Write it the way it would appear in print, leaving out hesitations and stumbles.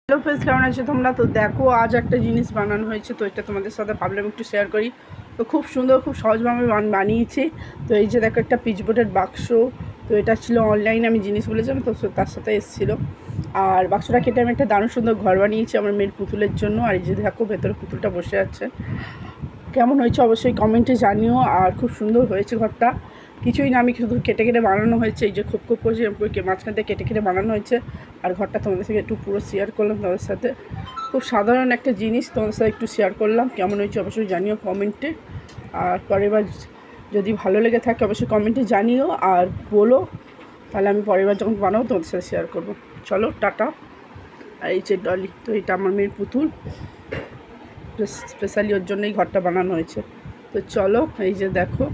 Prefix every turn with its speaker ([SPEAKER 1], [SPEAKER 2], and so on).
[SPEAKER 1] Hello friends, কেমন আছো তোমরা? তো দেখো, আজ একটা জিনিস বানানো হয়েছে, তো এটা তোমাদের সাথে ভাবলাম একটু শেয়ার করি। তো খুব সুন্দর, খুব সহজভাবে বানিয়েছি। তো এই যে দেখো, একটা পিচবোর্ডের বাক্স। তো এটা ছিল অনলাইনে, আমি জিনিস বলেছিলাম তো তার সাথে এসেছিলো। আর বাক্সটা কেটে আমি একটা দারুণ সুন্দর ঘর বানিয়েছি আমার মেয়ের পুতুলের জন্য। আর এই যে দেখো, ভেতরে পুতুলটা বসে আছে। কেমন হয়েছে অবশ্যই কমেন্টে জানিও। আর খুব সুন্দর হয়েছে ঘরটা। কিছুই না, আমি শুধু কেটে কেটে বানানো হয়েছে। এই যে খোপ খোপ করে মাঝখান থেকে কেটে কেটে বানানো হয়েছে। আর ঘরটা তোমাদের সাথে একটু পুরো শেয়ার করলাম তোমাদের সাথে। খুব সাধারণ একটা জিনিস তোমাদের সাথে একটু শেয়ার করলাম। কেমন হয়েছে অবশ্যই জানিও কমেন্টে। আর পরের বার যদি ভালো লেগে থাকে অবশ্যই কমেন্টে জানিও আর বলো, তাহলে আমি পরের বার যখন বানাবো তোমাদের সাথে শেয়ার করবো। চলো টাটা। আর এই যে ডলি, তো এটা আমার মেয়ের পুতুল, স্পেশালি ওর জন্যই ঘরটা বানানো হয়েছে। তো চলো, এই যে দেখো।